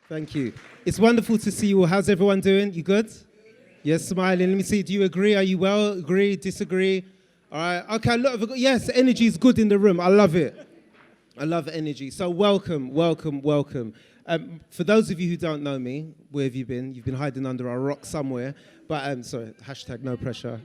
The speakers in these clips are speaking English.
Thank you. It's wonderful to see you all. How's everyone doing? You good? Yes, smiling. Let me see. Do you agree? Are you well? Agree? Disagree? All right. Okay. Yes, energy is good in the room. I love it. I love energy. So welcome. For those of you who don't know me, where have you been? You've been hiding under a rock somewhere. But sorry, hashtag no pressure.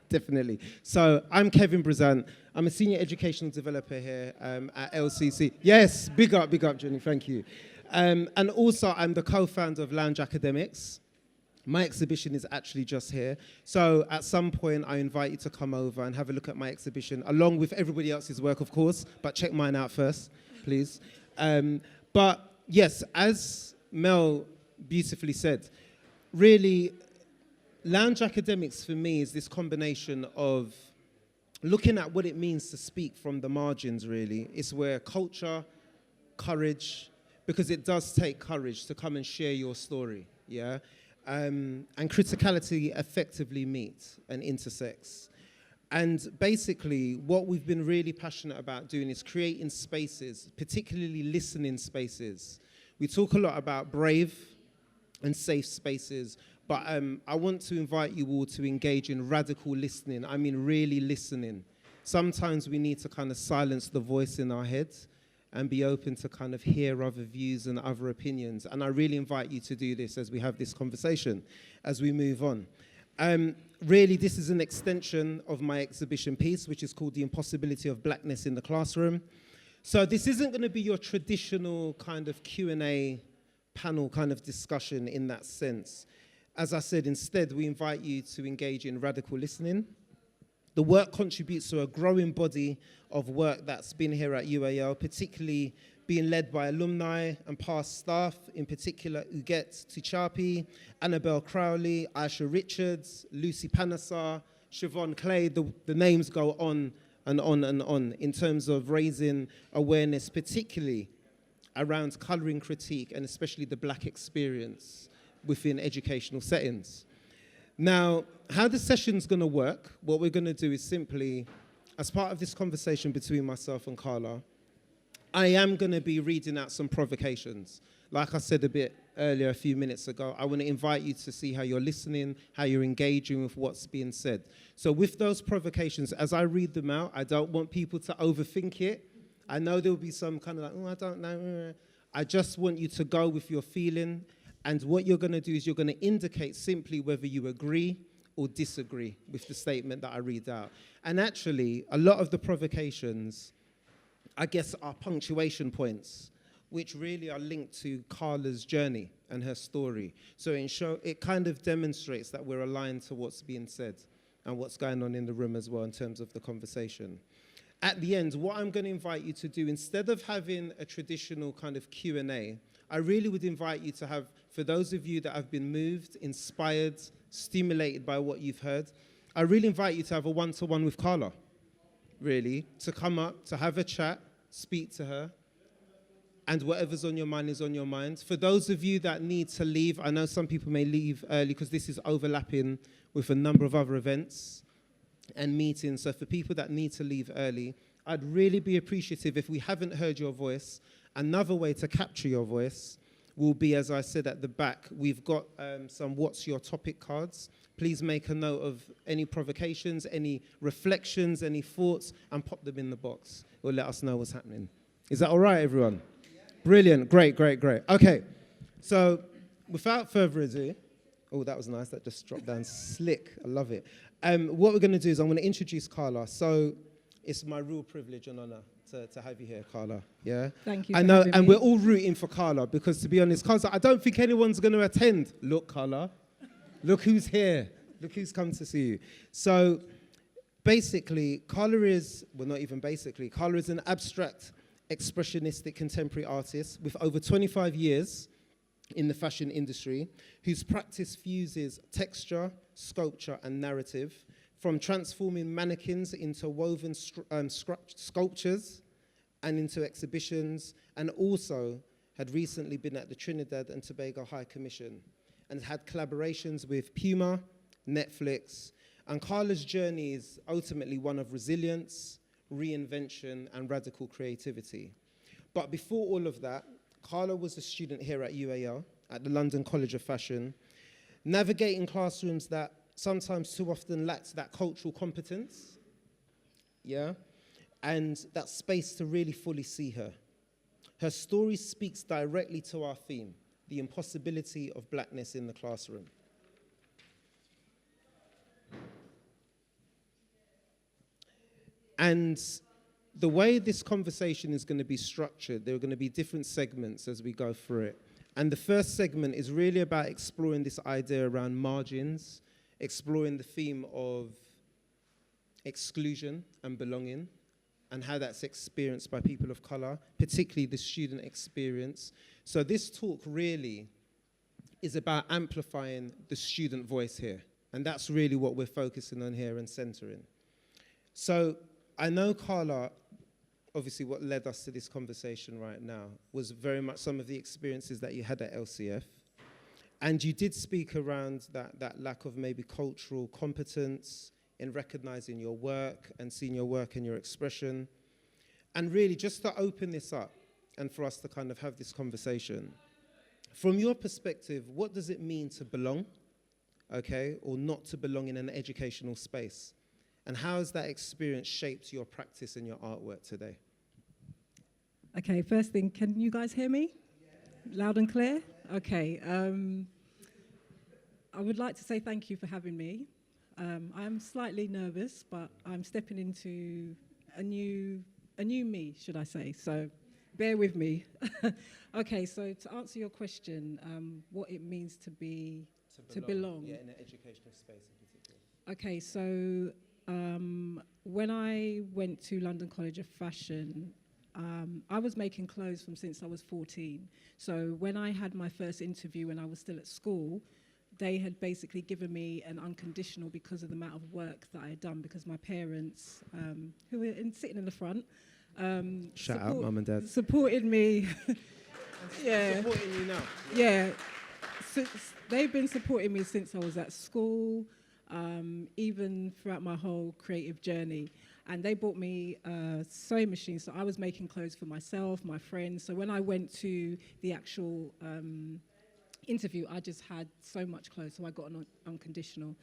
Definitely. So I'm Kevin Brazant. I'm a senior educational developer here at LCC. Yes, big up, Jenny. Thank you. And also I'm the co-founder of Lounge Academics. My exhibition is actually just here. So at some point, I invite you to come over and have a look at my exhibition, along with everybody else's work, of course, but check mine out first, please. But yes, as Mel beautifully said, really, Lounge Academics for me is this combination of looking at what it means to speak from the margins, really. It's where culture, courage, because it does take courage to come and share your story, yeah? And criticality effectively meet and intersects. And basically, what we've been really passionate about doing is creating spaces, particularly listening spaces. We talk a lot about brave and safe spaces, but I want to invite you all to engage in radical listening. I mean, really listening. Sometimes we need to kind of silence the voice in our heads and be open to kind of hear other views and other opinions. And I really invite you to do this as we have this conversation, as we move on. Really, this is an extension of my exhibition piece, which is called The Impossibility of Blackness in the Classroom. So this isn't going to be your traditional kind of Q&A panel kind of discussion in that sense. As I said, instead, we invite you to engage in radical listening. The work contributes to a growing body of work that's been here at UAL, particularly being led by alumni and past staff, in particular Uget Tuchapi, Annabelle Crowley, Aisha Richards, Lucy Panasar, Siobhan Clay. The names go on and on and on in terms of raising awareness, particularly around colouring critique and especially the Black experience within educational settings. Now, how the session's going to work, what we're going to do is simply, as part of this conversation between myself and Karla, I am going to be reading out some provocations. Like I said a bit earlier, a few minutes ago, I want to invite you to see how you're listening, how you're engaging with what's being said. So with those provocations, as I read them out, I don't want people to overthink it. I know there'll be some kind of like, oh, I don't know. I just want you to go with your feeling. And what you're going to do is you're going to indicate simply whether you agree or disagree with the statement that I read out. And actually, a lot of the provocations, I guess, are punctuation points, which really are linked to Karla's journey and her story. So it kind of demonstrates that we're aligned to what's being said and what's going on in the room as well in terms of the conversation. At the end, what I'm going to invite you to do, instead of having a traditional kind of Q&A, I really would invite you to have, for those of you that have been moved, inspired, stimulated by what you've heard, I really invite you to have a one-to-one with Karla, really, to come up, to have a chat, speak to her, and whatever's on your mind is on your mind. For those of you that need to leave, I know some people may leave early because this is overlapping with a number of other events and meetings. So for people that need to leave early, I'd really be appreciative if we haven't heard your voice. Another way to capture your voice will be, as I said at the back, we've got some What's Your Topic cards. Please make a note of any provocations, any reflections, any thoughts, and pop them in the box. It will let us know what's happening. Is that all right, everyone? Yeah. Brilliant. Great. Okay. So without further ado, oh, that was nice. That just dropped down slick. I love it. What we're going to do is I'm going to introduce Karla. So it's my real privilege and honor to have you here, Karla. Yeah? Thank you. I know, and we're all rooting for Karla because, to be honest, Karla, I don't think anyone's going to attend. Look, Karla. Look who's here. Look who's come to see you. So basically, Karla is an abstract, expressionistic contemporary artist with over 25 years in the fashion industry, whose practice fuses texture, sculpture, and narrative, from transforming mannequins into woven sculptures and into exhibitions, and also had recently been at the Trinidad and Tobago High Commission and had collaborations with Puma, Netflix, and Karla's journey is ultimately one of resilience, reinvention, and radical creativity. But before all of that, Karla was a student here at UAL, at the London College of Fashion, navigating classrooms that sometimes too often lacked that cultural competence, yeah, and that space to really fully see her. Her story speaks directly to our theme, the impossibility of blackness in the classroom. And the way this conversation is going to be structured, there are going to be different segments as we go through it. And the first segment is really about exploring this idea around margins, exploring the theme of exclusion and belonging, and how that's experienced by people of color, particularly the student experience. So this talk really is about amplifying the student voice here. And that's really what we're focusing on here and centering. So I know, Karla, obviously what led us to this conversation right now was very much some of the experiences that you had at LCF. And you did speak around that lack of maybe cultural competence in recognizing your work and seeing your work and your expression. And really just to open this up and for us to kind of have this conversation, from your perspective, what does it mean to belong, okay, or not to belong in an educational space? And how has that experience shaped your practice and your artwork today? Okay, first thing, can you guys hear me? Yeah. Loud and clear? Okay. I would like to say thank you for having me. I'm slightly nervous, but I'm stepping into a new me, should I say. So bear with me. Okay, so to answer your question, what it means to belong. Yeah, in an educational space in particular. Okay, so when I went to London College of Fashion, I was making clothes since I was 14. So when I had my first interview when I was still at school, they had basically given me an unconditional because of the amount of work that I had done, because my parents, who were sitting in the front, shout out, Mum and Dad. Supported me. Yeah. Supporting you now. Yeah. So they've been supporting me since I was at school, even throughout my whole creative journey. And they bought me a sewing machine, so I was making clothes for myself, my friends. So when I went to the actual interview, I just had so much clothes, so I got an unconditional.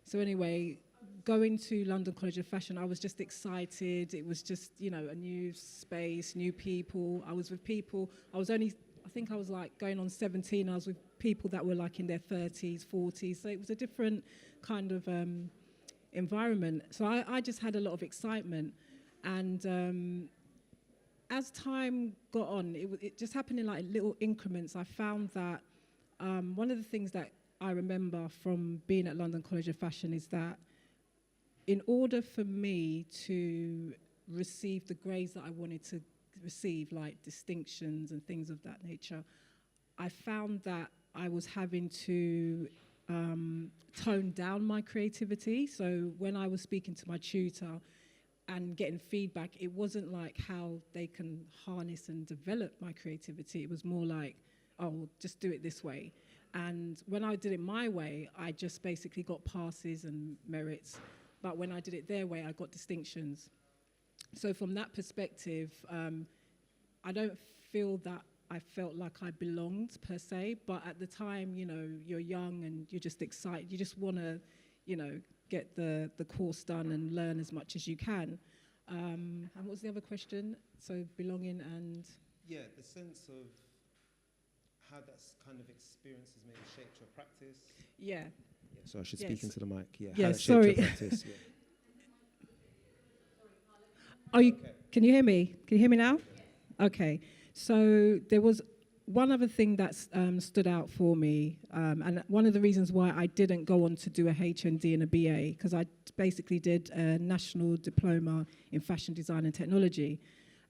So anyway, going to London College of Fashion, I was just excited. It was just, a new space, new people. I was with people. I think I was like going on 17. I was with people that were like in their 30s, 40s. So it was a different kind of environment. So I just had a lot of excitement. And as time got on, it just happened in like little increments. I found that one of the things that I remember from being at London College of Fashion is that in order for me to receive the grades that I wanted to receive, like distinctions and things of that nature, I found that I was having to tone down my creativity. So when I was speaking to my tutor and getting feedback, it wasn't like how they can harness and develop my creativity. It was more like, oh, just do it this way. And when I did it my way, I just basically got passes and merits. But when I did it their way, I got distinctions. So from that perspective, I don't feel that I felt like I belonged per se, but at the time, you're young and you're just excited. You just want to, get the course done and learn as much as you can. And what was the other question? So belonging and... Yeah, the sense of how that kind of experience has maybe shaped your practice. Yeah. So I should speak into the mic. Yeah. Yeah, how that sorry. shaped your practice. Yeah. Can you hear me? Can you hear me now? Okay. So there was one other thing that stood out for me, and one of the reasons why I didn't go on to do a HND and a BA, because I basically did a national diploma in fashion design and technology.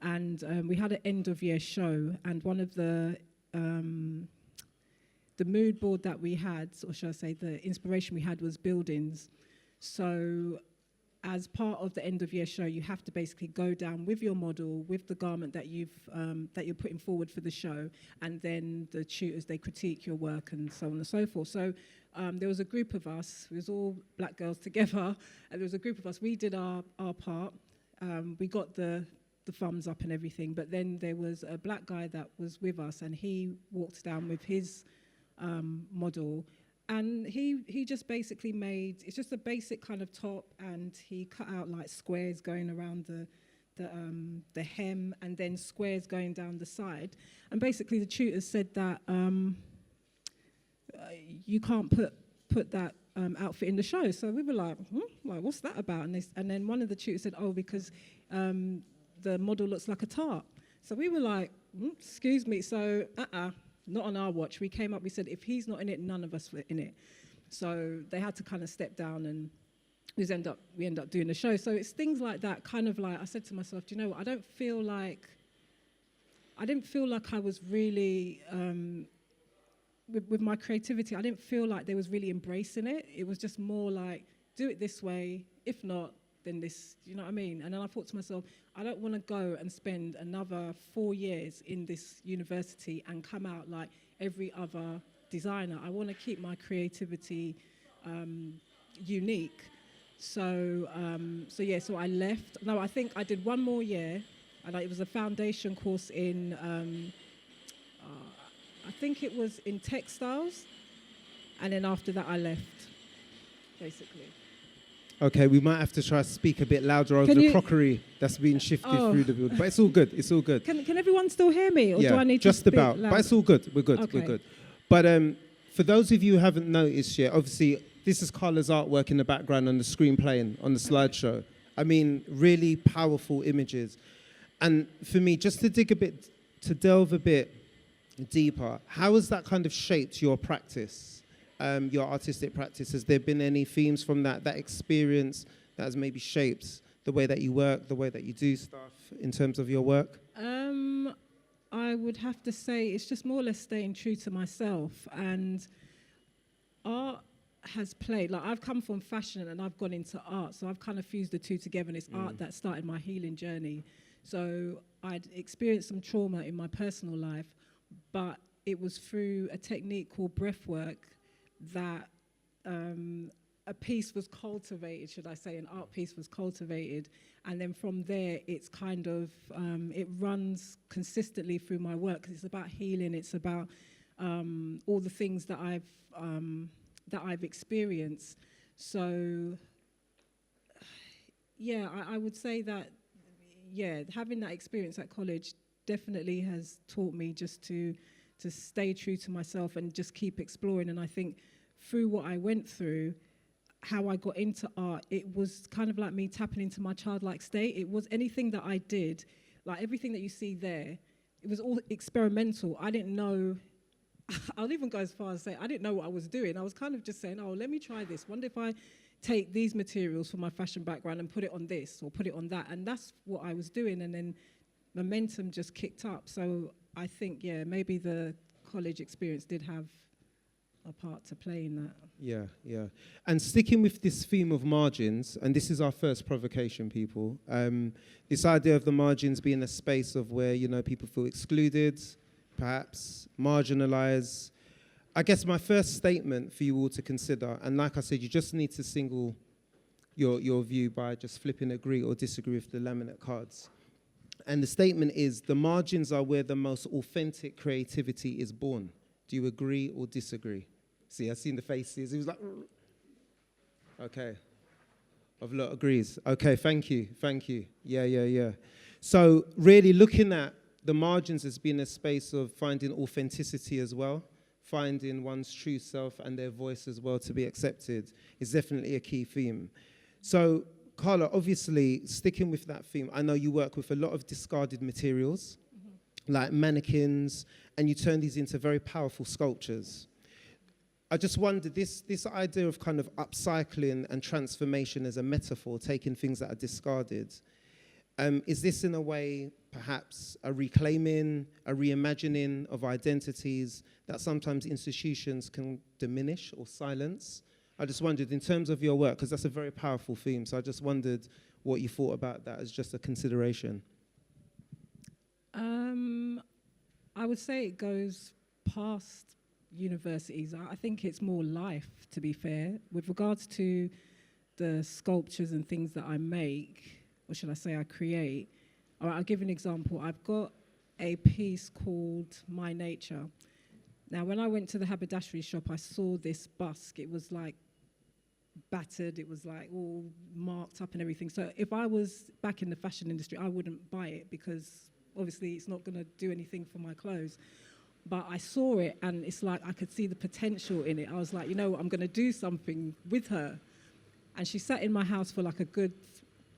And we had an end-of-year show, and one of the mood board that we had, or should I say the inspiration we had, was buildings. So as part of the end-of-year show, you have to basically go down with your model, with the garment that you're putting forward for the show, and then the tutors, they critique your work and so on and so forth. So there was a group of us, it was all black girls together, and there was a group of us, we did our part, we got the the thumbs up and everything. But then there was a black guy that was with us, and he walked down with his model, and he just basically made, it's just a basic kind of top, and he cut out like squares going around the hem, and then squares going down the side. And basically the tutors said that you can't put that outfit in the show. So we were like, what's that about? And then one of the tutors said, because the model looks like a tart. So we were like, excuse me, so not on our watch. We came up, we said, if he's not in it, none of us were in it. So they had to kind of step down, and we end up doing the show. So it's things like that, kind of like, I said to myself, do you know what, I didn't feel like I was really, with my creativity, I didn't feel like they was really embracing it. It was just more like, do it this way, if not, then this, you know what I mean? And then I thought to myself, I don't want to go and spend another 4 years in this university and come out like every other designer. I want to keep my creativity unique. So I left. No, I think I did one more year, and it was a foundation course in, I think it was in textiles, and then after that I left, basically. Okay, we might have to try to speak a bit louder over the crockery that's being shifted through the building. But it's all good, it's all good. Can everyone still hear me, or do I need to just speak about. louder? But it's all good, we're good, Okay. we're good. But for those of you who haven't noticed yet, obviously, this is Karla's artwork in the background on the screen playing on the slideshow. I mean, really powerful images. And for me, just to delve a bit deeper, how has that kind of shaped your practice? Your artistic practice? Has there been any themes from that experience that has maybe shaped the way that you work, the way that you do stuff in terms of your work? I would have to say it's just more or less staying true to myself, and art has played, like I've come from fashion and I've gone into art, so I've kind of fused the two together, and it's art that started my healing journey. So I'd experienced some trauma in my personal life, but it was through a technique called breath work that a piece was cultivated, should I say, an art piece was cultivated. And then from there, it's kind of, it runs consistently through my work, because it's about healing, it's about all the things that I've experienced. So, yeah, I would say that, having that experience at college definitely has taught me just to stay true to myself and just keep exploring. And I think through what I went through, how I got into art, it was kind of like me tapping into my childlike state. It was anything that I did, like everything that you see there, it was all experimental. I didn't know, I'll even go as far as say, I didn't know what I was doing. I was kind of just saying, let me try this. Wonder if I take these materials from my fashion background and put it on this or put it on that. And that's what I was doing. And then momentum just kicked up. So I think, maybe the college experience did have a part to play in that. Yeah. And sticking with this theme of margins, and this is our first provocation, people, this idea of the margins being a space of where, people feel excluded, perhaps marginalized. I guess my first statement for you all to consider, and like I said, you just need to single your view by just flipping agree or disagree with the laminate cards. And the statement is, the margins are where the most authentic creativity is born. Do you agree or disagree? See, I've seen the faces. He was like, okay. Of lot agrees. Okay, thank you. Yeah. So really looking at the margins as being a space of finding authenticity as well, finding one's true self and their voice as well to be accepted is definitely a key theme. So, Karla, obviously, sticking with that theme, I know you work with a lot of discarded materials, like mannequins, and you turn these into very powerful sculptures. I just wondered, this idea of kind of upcycling and transformation as a metaphor, taking things that are discarded, is this in a way perhaps a reclaiming, a reimagining of identities that sometimes institutions can diminish or silence? I just wondered, in terms of your work, because that's a very powerful theme, so I just wondered what you thought about that as just a consideration. I would say it goes past universities. I think it's more life, to be fair. With regards to the sculptures and things that I make, or should I say I create, All right, I'll give you an example. I've got a piece called My Nature. Now, when I went to the haberdashery shop, I saw this busk. It was like battered, it was like all marked up and everything. So if I was back in the fashion industry, I wouldn't buy it because obviously it's not going to do anything for my clothes. But I saw it and it's like I could see the potential in it. I was like, you know what, I'm going to do something with her. And she sat in my house for like a good,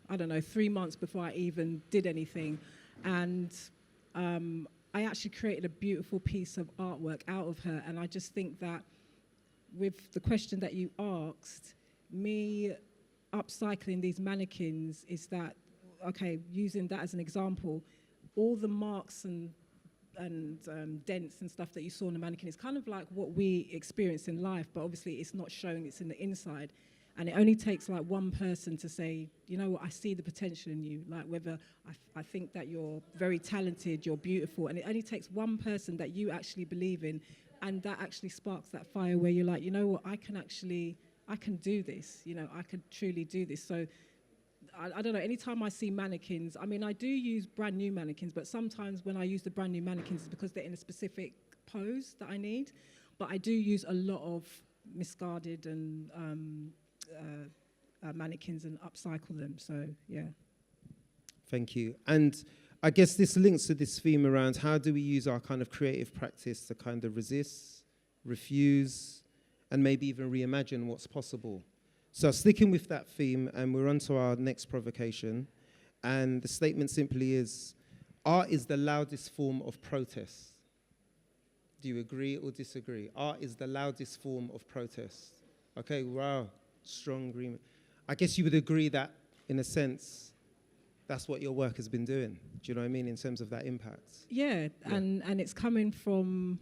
3 months before I even did anything. And I actually created a beautiful piece of artwork out of her. And I just think that with the question that you asked, me upcycling these mannequins is that, okay, using that as an example, all the marks and dents and stuff that you saw on the mannequin is kind of like what we experience in life, but obviously it's not showing, it's in the inside. And it only takes like one person to say, you know what, I see the potential in you, like whether I think that you're very talented, you're beautiful, and it only takes one person that you actually believe in, and that actually sparks that fire where you're like, you know what, I can do this, I can truly do this. So I don't know, anytime I see mannequins, I mean, I do use brand new mannequins, but sometimes when I use the brand new mannequins, it's because they're in a specific pose that I need. But I do use a lot of misguided and mannequins and upcycle them, so yeah. Thank you. And I guess this links to this theme around how do we use our kind of creative practice to kind of resist, refuse, and maybe even reimagine what's possible. So sticking with that theme, and we're on to our next provocation, and the statement simply is, art is the loudest form of protest. Do you agree or disagree? Art is the loudest form of protest. Okay, wow, strong agreement. I guess you would agree that, in a sense, that's what your work has been doing. Do you know what I mean, in terms of that impact? Yeah. And it's coming from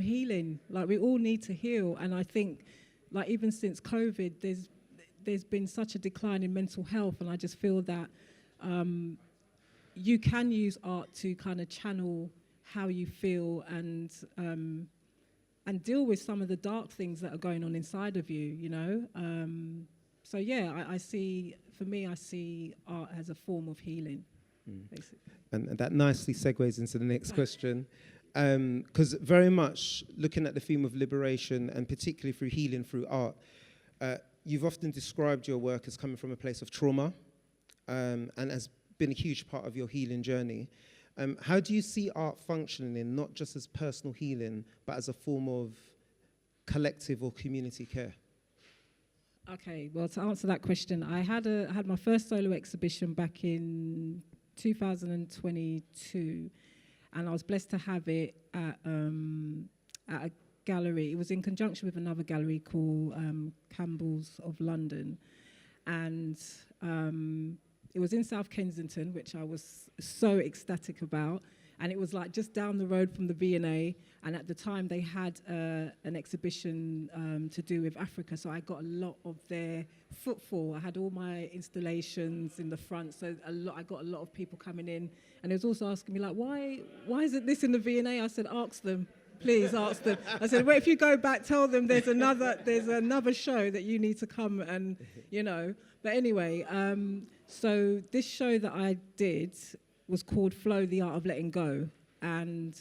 healing. Like, we all need to heal, and I think, like, even since COVID, there's been such a decline in mental health, and I just feel that you can use art to kind of channel how you feel and deal with some of the dark things that are going on inside of you, So yeah, I see art as a form of healing, basically. And that nicely segues into the next question. Because very much looking at the theme of liberation, and particularly through healing through art, you've often described your work as coming from a place of trauma, and has been a huge part of your healing journey. How do you see art functioning, not just as personal healing, but as a form of collective or community care? Okay, well, to answer that question, I had my first solo exhibition back in 2022. And I was blessed to have it at a gallery. It was in conjunction with another gallery called Campbell's of London. And it was in South Kensington, which I was so ecstatic about. And it was like just down the road from the V&A. And at the time, they had an exhibition to do with Africa. So I got a lot of their footfall. I had all my installations in the front. So I got a lot of people coming in. And they was also asking me, like, why isn't this in the V&A? I said, ask them. Please ask them. I said, well, if you go back, tell them there's another show that you need to come and, But anyway, so this show that I did was called Flow, the Art of Letting Go. And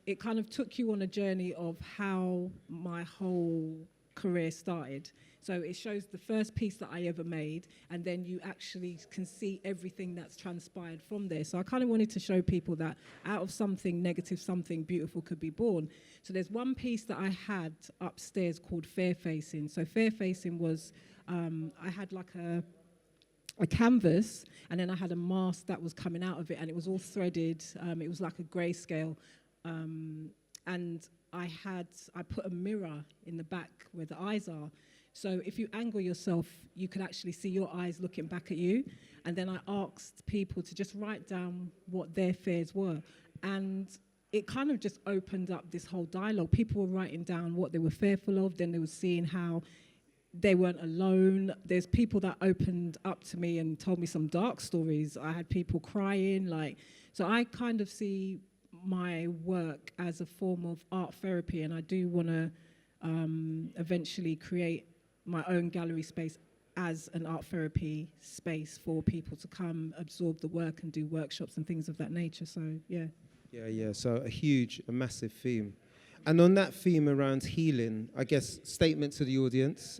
it kind of took you on a journey of how my whole career started. So it shows the first piece that I ever made, and then you actually can see everything that's transpired from there. So I kind of wanted to show people that out of something negative, something beautiful could be born. So there's one piece that I had upstairs called Fair Facing. So Fair Facing was, I had like a canvas, and then I had a mask that was coming out of it, and it was all threaded. It was like a grayscale. And I put a mirror in the back where the eyes are. So if you angle yourself, you could actually see your eyes looking back at you. And then I asked people to just write down what their fears were. And it kind of just opened up this whole dialogue. People were writing down what they were fearful of. Then they were seeing how they weren't alone. There's people that opened up to me and told me some dark stories. I had people crying. So I kind of see my work as a form of art therapy, and I do want to eventually create my own gallery space as an art therapy space for people to come absorb the work and do workshops and things of that nature. So, yeah. Yeah. So a massive theme. And on that theme around healing, I guess, statement to the audience,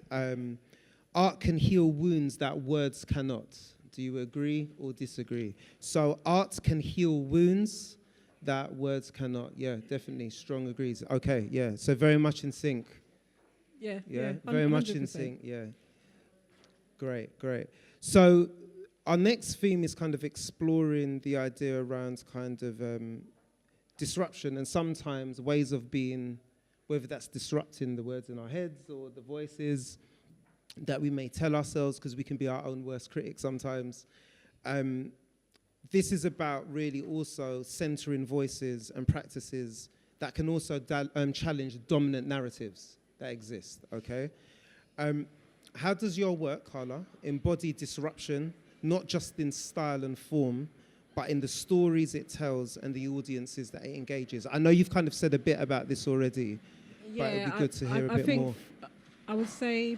art can heal wounds that words cannot. Do you agree or disagree? So art can heal wounds that words cannot. Yeah, definitely. Strong agrees. Okay, yeah. So very much in sync. Yeah. Very much in sync. Yeah. Great. So our next theme is kind of exploring the idea around kind of disruption and sometimes ways of being, whether that's disrupting the words in our heads or the voices that we may tell ourselves, because we can be our own worst critic sometimes. This is about really also centering voices and practices that can also challenge dominant narratives that exist, okay? How does your work, Karla, embody disruption, not just in style and form, but in the stories it tells and the audiences that it engages? I know you've kind of said a bit about this already, but it'd be good to hear a bit more. I would say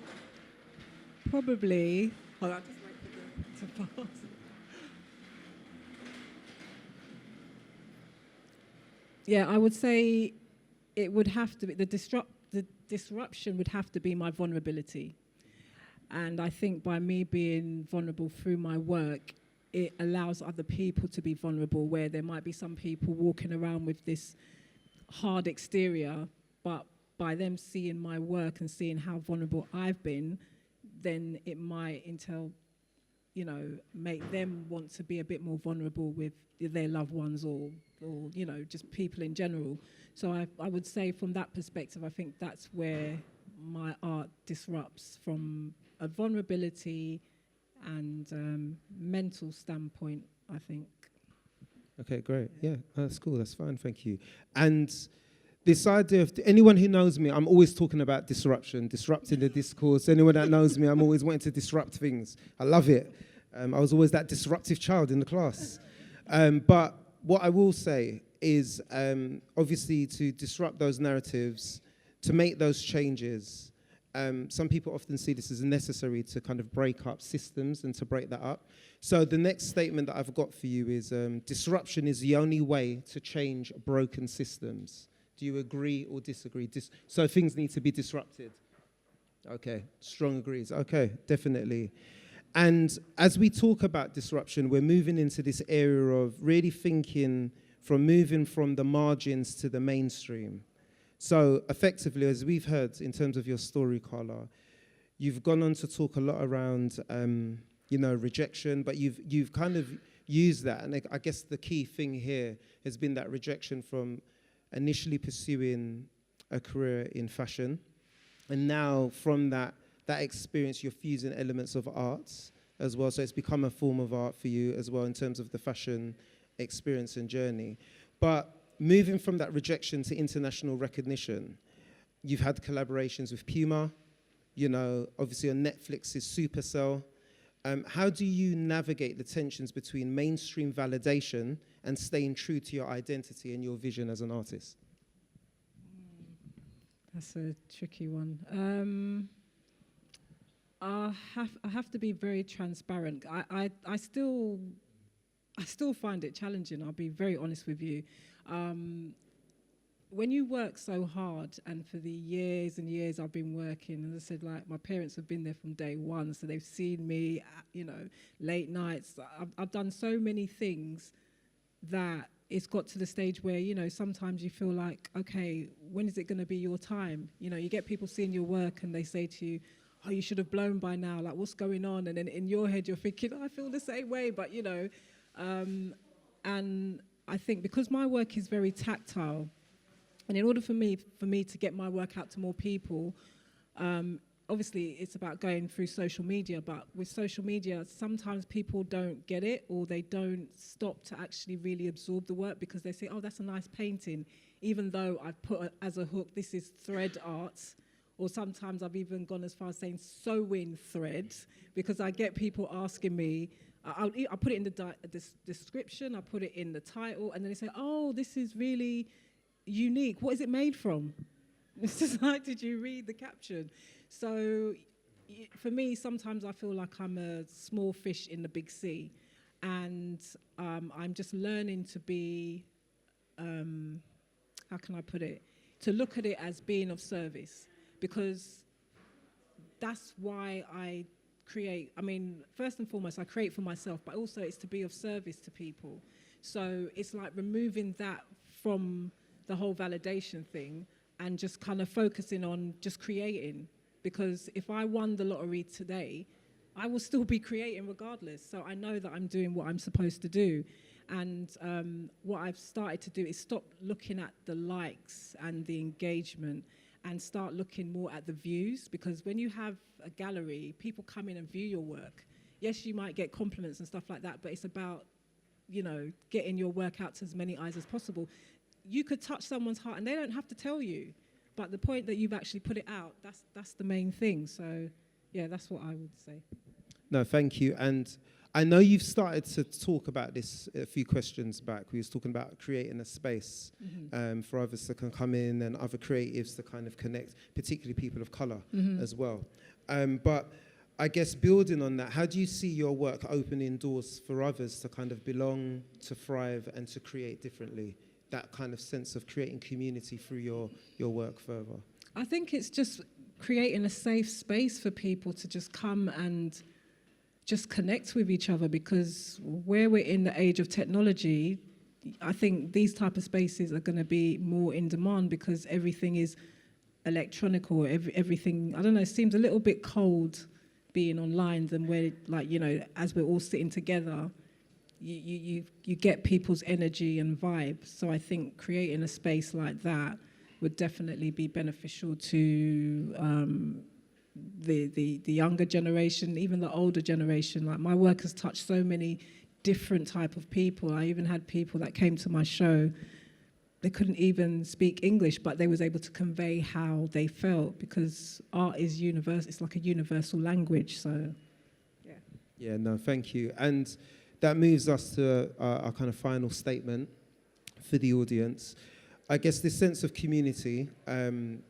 probably... Hold on, just wait for it to pass. Yeah, I would say it would have to be, the disruption would have to be my vulnerability. And I think by me being vulnerable through my work, it allows other people to be vulnerable, where there might be some people walking around with this hard exterior, but by them seeing my work and seeing how vulnerable I've been, then it might make them want to be a bit more vulnerable with their loved ones or just people in general. So I would say from that perspective, I think that's where my art disrupts, from a vulnerability and mental standpoint, I think. Okay, great. Yeah, that's cool. That's fine. Thank you. And this idea of, anyone who knows me, I'm always talking about disruption, disrupting the discourse. Anyone that knows me, I'm always wanting to disrupt things. I love it. I was always that disruptive child in the class. But what I will say is, obviously, to disrupt those narratives, to make those changes, some people often see this as necessary to kind of break up systems and to break that up. So the next statement that I've got for you is, disruption is the only way to change broken systems. Do you agree or disagree? So things need to be disrupted. Okay, strong agrees. Okay, definitely. And as we talk about disruption, we're moving into this area of really thinking moving from the margins to the mainstream. So effectively, as we've heard in terms of your story, Karla, you've gone on to talk a lot around, rejection, but you've kind of used that. And I guess the key thing here has been that rejection from initially pursuing a career in fashion. And now from that experience, you're fusing elements of arts as well. So it's become a form of art for you as well in terms of the fashion experience and journey. But moving from that rejection to international recognition, you've had collaborations with Puma, obviously on Netflix's Supacell. How do you navigate the tensions between mainstream validation and staying true to your identity and your vision as an artist? That's a tricky one. I have to be very transparent. I still find it challenging. I'll be very honest with you. When you work so hard, and for the years and years I've been working, as I said, like my parents have been there from day one, so they've seen me, late nights. I've done so many things that it's got to the stage where, sometimes you feel like, okay, when is it going to be your time? You get people seeing your work and they say to you, oh, you should have blown by now, like what's going on? And then in your head you're thinking, oh, I feel the same way, but and I think because my work is very tactile, and in order for me to get my work out to more people, obviously it's about going through social media, but with social media, sometimes people don't get it, or they don't stop to actually really absorb the work because they say, oh, that's a nice painting, even though I've put as a hook, this is thread art, or sometimes I've even gone as far as saying sewing thread, because I get people asking me, I put it in the description, I put it in the title, and then they say, oh, this is really unique. What is it made from? It's just like, did you read the caption? So for me, sometimes I feel like I'm a small fish in the big sea, and I'm just learning to be, how can I put it, to look at it as being of service, because that's why I create. I mean, first and foremost, I create for myself, but also it's to be of service to people. So it's like removing that from the whole validation thing and just kind of focusing on just creating. Because if I won the lottery today, I will still be creating regardless. So I know that I'm doing what I'm supposed to do. And what I've started to do is stop looking at the likes and the engagement and start looking more at the views. Because when you have a gallery, people come in and view your work. Yes, you might get compliments and stuff like that, but it's about, you know, getting your work out to as many eyes as possible. You could touch someone's heart and they don't have to tell you. But the point that you've actually put it out, that's the main thing. So, yeah, that's what I would say. No, thank you. And I know you've started to talk about this a few questions back. We was talking about creating a space for others that can come in and other creatives to kind of connect, particularly people of colour as well. But I guess building on that, how do you see your work opening doors for others to kind of belong, to thrive, and to create differently? That kind of sense of creating community through your work further? I think it's just creating a safe space for people to just come and just connect with each other, because where we're in the age of technology, I think these type of spaces are going to be more in demand because everything is electronic, or everything, I don't know, seems a little bit cold being online than where, like, you know, as we're all sitting together, you get people's energy and vibe. So I think creating a space like that would definitely be beneficial to the younger generation, even the older generation. Like, my work has touched so many different type of people. I even had people that came to my show, they couldn't even speak English, but they was able to convey how they felt, because art is universal. It's like a universal language. So, yeah. Yeah, no, thank you. And that moves us to our kind of final statement for the audience. I guess this sense of community, and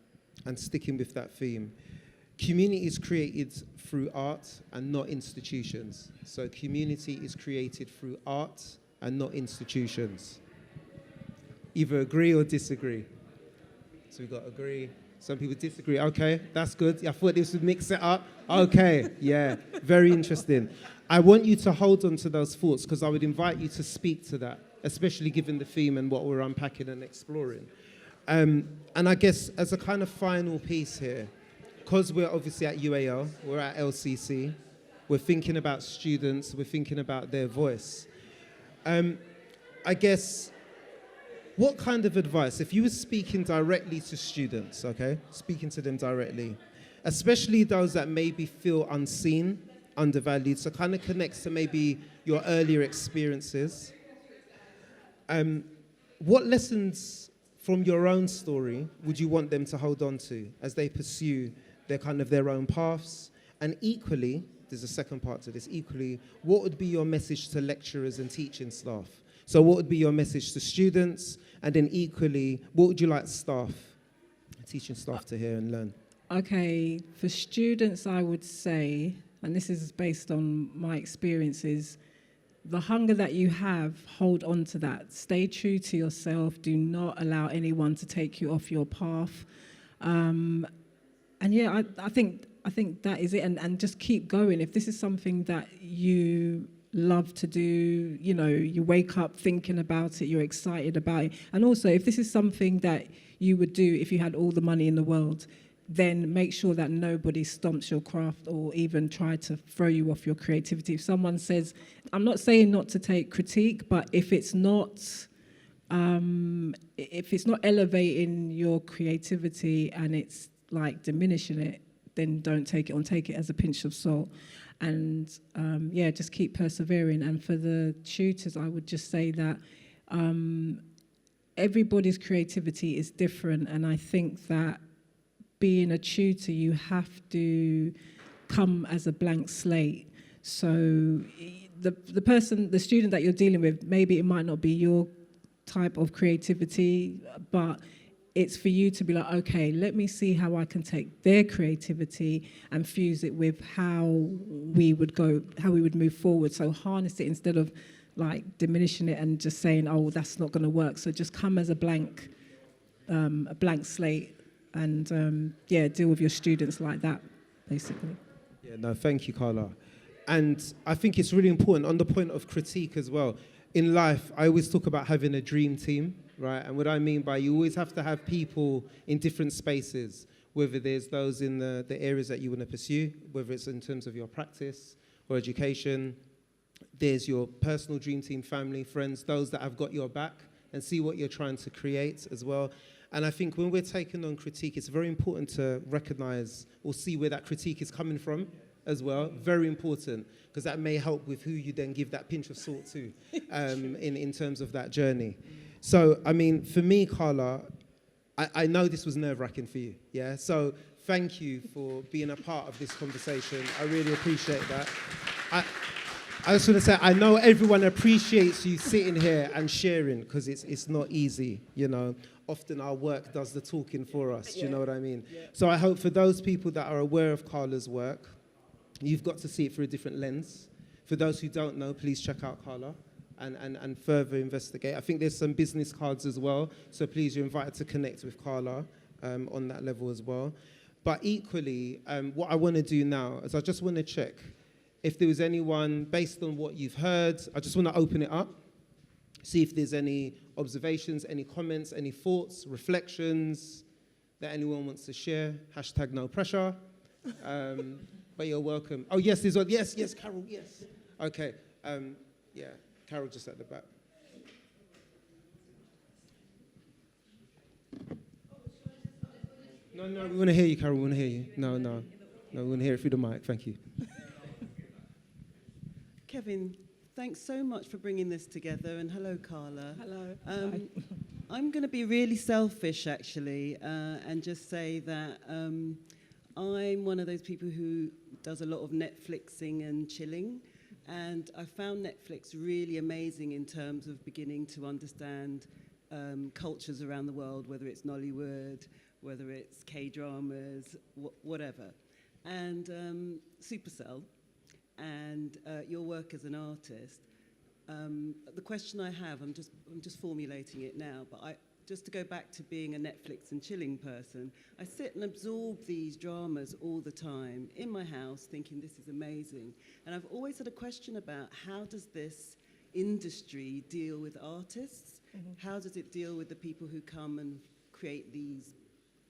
sticking with that theme, community is created through art and not institutions. So community is created through art and not institutions. Either agree or disagree. So we got agree. Some people disagree. Okay, that's good. I thought this would mix it up. Okay, yeah, very interesting. I want you to hold on to those thoughts, because I would invite you to speak to that, especially given the theme and what we're unpacking and exploring. And I guess as a kind of final piece here, because we're obviously at UAL, we're at LCC, we're thinking about students, we're thinking about their voice. I guess, what kind of advice, if you were speaking directly to students, okay, speaking to them directly, especially those that maybe feel unseen, undervalued, so kind of connects to maybe your earlier experiences, what lessons from your own story would you want them to hold on to as they pursue their own paths? And equally, there's a second part to this, equally, what would be your message to lecturers and teaching staff? So what would be your message to students? And then equally, what would you like staff, teaching staff, to hear and learn? Okay, for students, I would say, and this is based on my experiences, the hunger that you have, hold on to that. Stay true to yourself. Do not allow anyone to take you off your path. And yeah, I think that is it. And just keep going. If this is something that you love to do, you know, you wake up thinking about it, you're excited about it. And also, if this is something that you would do if you had all the money in the world, then make sure that nobody stomps your craft or even try to throw you off your creativity. If someone says, I'm not saying not to take critique, but if it's not elevating your creativity and it's like diminishing it, then don't take it on. Take it as a pinch of salt. And yeah, just keep persevering. And for the tutors, I would just say that everybody's creativity is different. And I think that being a tutor, you have to come as a blank slate. So the student that you're dealing with, maybe it might not be your type of creativity, but it's for you to be like, okay, let me see how I can take their creativity and fuse it with how we would move forward. So harness it instead of like diminishing it and just saying, oh, that's not going to work. So just come as a blank slate and deal with your students like that, basically. Yeah, no, thank you, Karla. And I think it's really important on the point of critique as well. In life, I always talk about having a dream team, right? And what I mean by you always have to have people in different spaces, whether there's those in the areas that you want to pursue, whether it's in terms of your practice or education. There's your personal dream team, family, friends, those that have got your back, and see what you're trying to create as well. And I think when we're taking on critique, it's very important to recognize or see where that critique is coming from as well. Very important, because that may help with who you then give that pinch of salt to in terms of that journey. So, I mean, for me, Karla, I know this was nerve-wracking for you, yeah? So thank you for being a part of this conversation. I really appreciate that. I just want to say, I know everyone appreciates you sitting here and sharing, because it's not easy, you know. Often our work does the talking for us, do you know what I mean? Yeah. So I hope for those people that are aware of Karla's work, you've got to see it through a different lens. For those who don't know, please check out Karla and further investigate. I think there's some business cards as well, so please, you're invited to connect with Karla on that level as well. But equally, what I want to do now is I just want to check if there was anyone, based on what you've heard, I just want to open it up, see if there's any observations, any comments, any thoughts, reflections that anyone wants to share. Hashtag no pressure. But you're welcome. Oh, yes, there's one. Yes, Carol, yes. Okay, yeah, Carol just at the back. No, we want to hear you, Carol, we want to hear you. No, we want to hear it through the mic, thank you. Kevin, thanks so much for bringing this together, and hello, Karla. Hello. I'm going to be really selfish, actually, and just say that I'm one of those people who does a lot of Netflixing and chilling, and I found Netflix really amazing in terms of beginning to understand cultures around the world, whether it's Nollywood, whether it's K-dramas, whatever. And Supacell, and your work as an artist, the question I have, I'm just formulating it now, but just to go back to being a Netflix and chilling person, I sit and absorb these dramas all the time in my house, thinking this is amazing. And I've always had a question about how does this industry deal with artists? Mm-hmm. How does it deal with the people who come and create these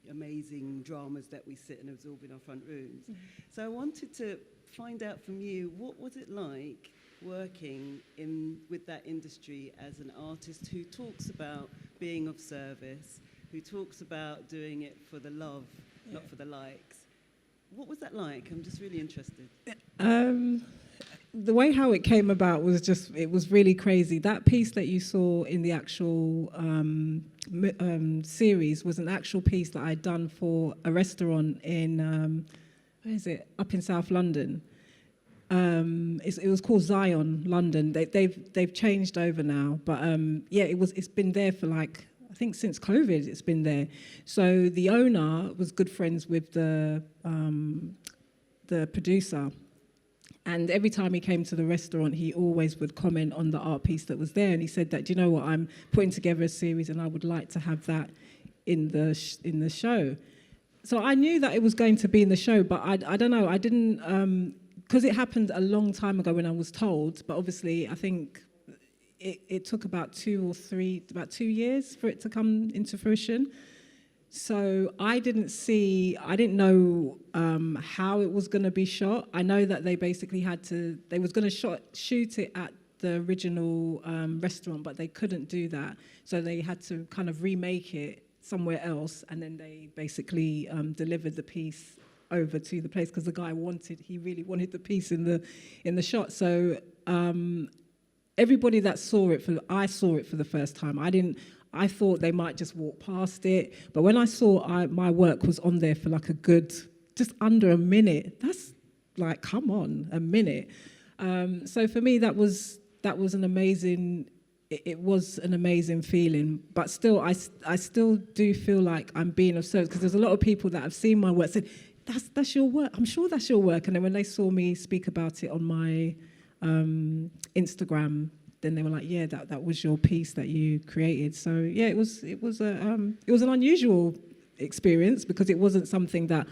amazing dramas that we sit and absorb in our front rooms? Mm-hmm. So I wanted to find out from you, what was it like working with that industry as an artist who talks about being of service, who talks about doing it for the love, not for the likes? What was that like? I'm just really interested. The way how it came about was it was really crazy. That piece that you saw in the actual series was an actual piece that I'd done for a restaurant in, up in South London. It was called Zion London. They've changed over now, but it's been there for I think since COVID it's been there. So the owner was good friends with the producer, and every time he came to the restaurant, he always would comment on the art piece that was there. And he said that, do you know what, I'm putting together a series, and I would like to have that in the show. So I knew that it was going to be in the show, but I don't know, I didn't. Because it happened a long time ago when I was told, but obviously I think it took about 2 years for it to come into fruition. So I didn't know how it was going to be shot. I know that they basically they was going to shoot it at the original restaurant, but they couldn't do that. So they had to kind of remake it somewhere else, and then they basically delivered the piece over to the place, because the guy really wanted the piece in the shot. So everybody that I saw it for the first time. I thought they might just walk past it, but when I saw my work was on there for like a good, just under a minute. That's like, come on, a minute. So for me, that was an amazing it was an amazing feeling. But still, I still do feel like I'm being of service, because there's a lot of people that have seen my work said, that's your work. I'm sure that's your work. And then when they saw me speak about it on my Instagram, then they were like, yeah, that was your piece that you created. So yeah, it was an unusual experience, because it wasn't something that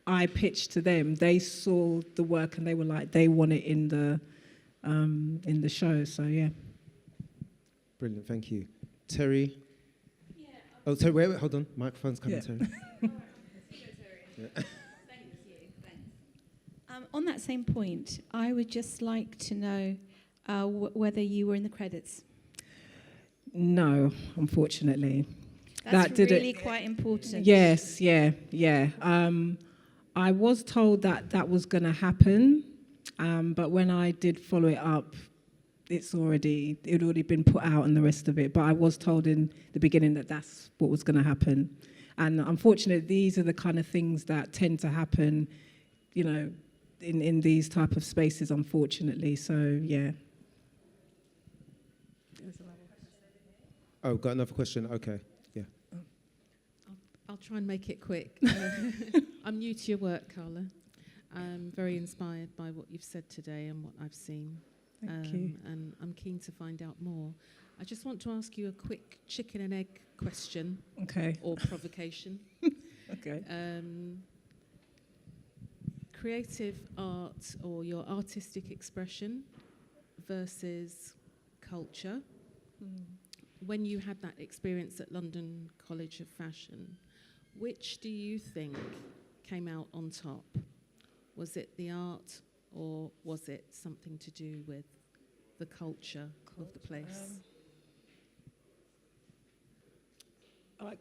I pitched to them. They saw the work and they were like, they want it in the show. So yeah. Brilliant, thank you. Terry? Yeah. Oh, Terry, wait, hold on. Microphone's coming, Terry. Yeah. Thank you. Thanks. On that same point, I would just like to know whether you were in the credits. No, unfortunately. That's really quite important. Yes, yeah. I was told that was going to happen, but when I did follow it up, it had already been put out and the rest of it. But I was told in the beginning that that's what was going to happen. And unfortunately, these are the kind of things that tend to happen, you know, in these type of spaces, unfortunately. So, yeah. Oh, got another question? Okay, yeah. I'll try and make it quick. I'm new to your work, Karla. I'm very inspired by what you've said today and what I've seen. Thank you. And I'm keen to find out more. I just want to ask you a quick chicken and egg question. Okay. Or provocation. Okay. Creative art or your artistic expression versus culture. When you had that experience at London College of Fashion, which do you think came out on top? Was it the art, or was it something to do with the culture of the place?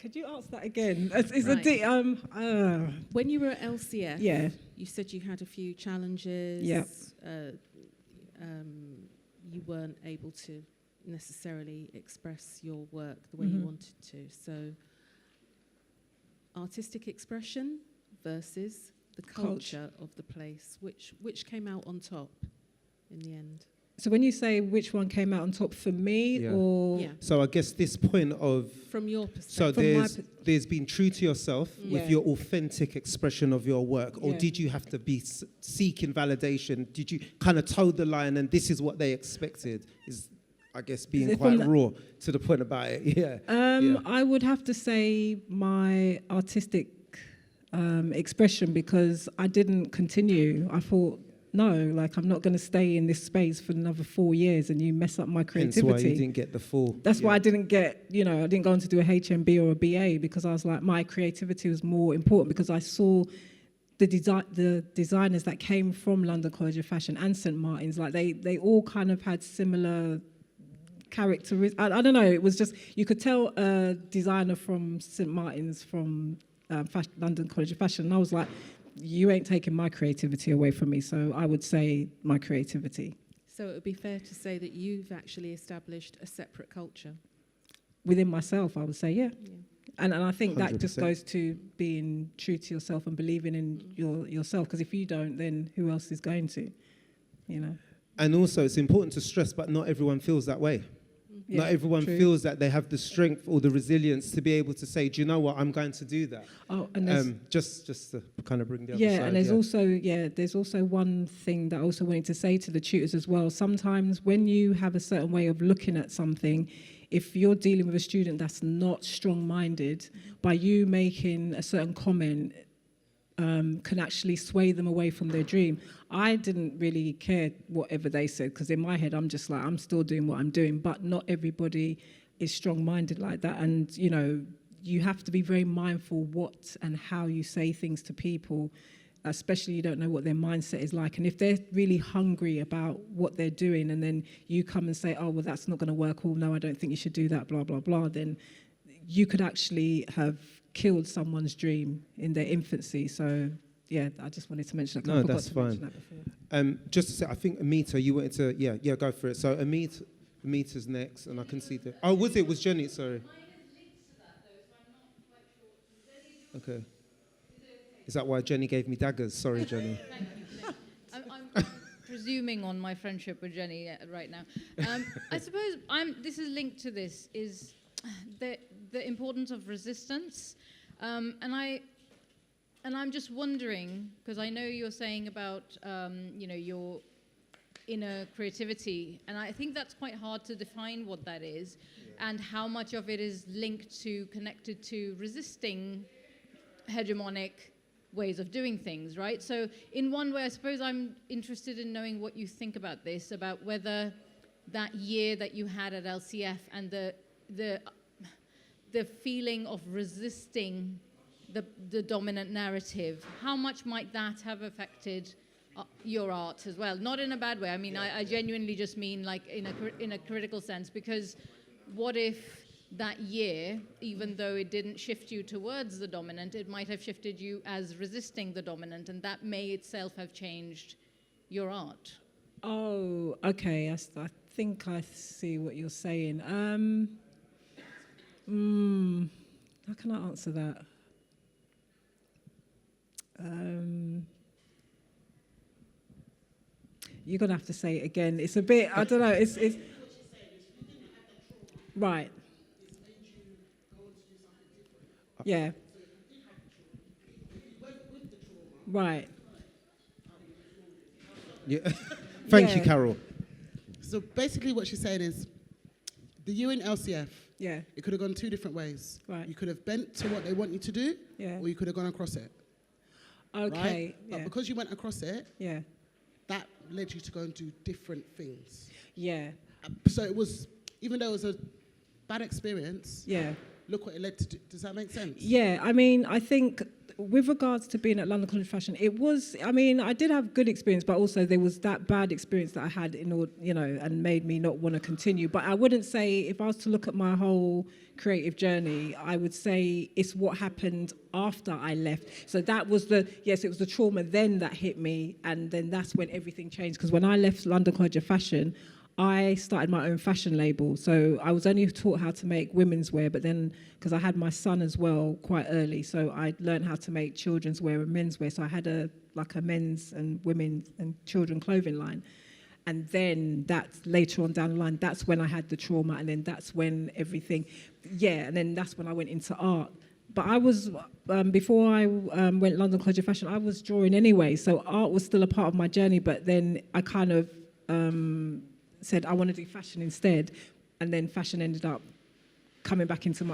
Could you ask that again? It's right. When you were at LCF, yeah, you said you had a few challenges. Yeah. You weren't able to necessarily express your work the way you wanted to. So, artistic expression versus the culture of the place. Which came out on top in the end? So when you say which one came out on top for me, or... Yeah. So I guess this point of... From your perspective. So there's been true to yourself with your authentic expression of your work, or did you have to be seeking validation? Did you kind of toe the line and this is what they expected? Is, I guess, being quite raw to the point about it, yeah. I would have to say my artistic expression, because I didn't continue. I thought, no, like I'm not going to stay in this space for another 4 years and you mess up my creativity. Hence why you didn't get the full... That's why I didn't get, I didn't go on to do a HMB or a BA, because I was like, my creativity was more important, because I saw the designers that came from London College of Fashion and St. Martin's, like they all kind of had similar characteristics. I don't know, it was just, you could tell a designer from St. Martin's from London College of Fashion, and I was like, you ain't taking my creativity away from me. So I would say my creativity. So it would be fair to say that you've actually established a separate culture? Within myself, I would say, yeah. And I think 100%. That just goes to being true to yourself and believing in yourself, because if you don't, then who else is going to, And also it's important to stress, but not everyone feels that way. Not everyone feels that they have the strength or the resilience to be able to say, do you know what, I'm going to do that. Oh, and just to kind of bring the other side. And there's also one thing that I also wanted to say to the tutors as well. Sometimes when you have a certain way of looking at something, if you're dealing with a student that's not strong-minded, by you making a certain comment, can actually sway them away from their dream. I didn't really care whatever they said, because in my head I'm just like, I'm still doing what I'm doing, but not everybody is strong-minded like that. And you have to be very mindful what and how you say things to people, especially you don't know what their mindset is like. And if they're really hungry about what they're doing, and then you come and say, oh, well, that's not going to work, or no, I don't think you should do that, blah, blah, blah, then you could actually have killed someone's dream in their infancy. So, yeah, I just wanted to mention that. No, that's fine. Just to say, I think Amita, you wanted to, go for it. So Amita's next, and I can see the... Oh, was Jenny? Sorry. Okay. Is that why Jenny gave me daggers? Sorry, Jenny. I'm presuming on my friendship with Jenny right now. I suppose this is linked to this, is the importance of resistance. And I'm just wondering, because I know you're saying about, your inner creativity, and I think that's quite hard to define what that is, and how much of it is connected to resisting hegemonic ways of doing things, right? So in one way, I suppose I'm interested in knowing what you think about this, about whether that year that you had at LCF and the feeling of resisting the dominant narrative, how much might that have affected your art as well? Not in a bad way. I mean, I genuinely just mean like in a critical sense, because what if that year, even though it didn't shift you towards the dominant, it might have shifted you as resisting the dominant, and that may itself have changed your art? Oh, okay. I think I see what you're saying. How can I answer that? You're going to have to say it again. It's a bit, I don't know, it's right. Yeah. Right. Yeah. Thank you, Carol. So basically what she's saying is, the you in LCF, Yeah. it could have gone two different ways. Right. You could have bent to what they want you to do, Yeah. or you could have gone across it. Okay. Right? Yeah. But because you went across it, Yeah. that led you to go and do different things. Yeah. So it was, even though it was a bad experience, Yeah. look what it led to do. Does that make sense? Yeah, I mean, I think with regards to being at London College of Fashion, it was, I mean, I did have good experience, but also there was that bad experience that I had in order, and made me not want to continue. But I wouldn't say, if I was to look at my whole creative journey, I would say it's what happened after I left. So that was it was the trauma then that hit me, and then that's when everything changed. Because when I left London College of Fashion, I started my own fashion label. So I was only taught how to make women's wear, but then, because I had my son as well quite early, so I learned how to make children's wear and men's wear. So I had a men's and women's and children clothing line. And then that's later on down the line, that's when I had the trauma, and then that's when everything, and then that's when I went into art. But I was, before I went London College of Fashion, I was drawing anyway, so art was still a part of my journey, but then I kind of said I want to do fashion instead, and then fashion ended up coming back into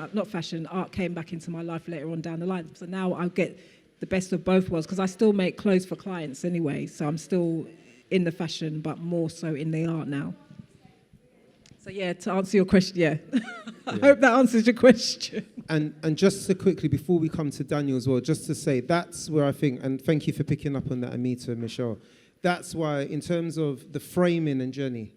art came back into my life later on down the line. So now I get the best of both worlds, because I still make clothes for clients anyway, so I'm still in the fashion, but more so in the art now. So to answer your question, I hope that answers your question. And just to quickly, before we come to Daniel as well, just to say, that's where I think, and thank you for picking up on that, Amita and Michelle, that's why in terms of the framing and journey,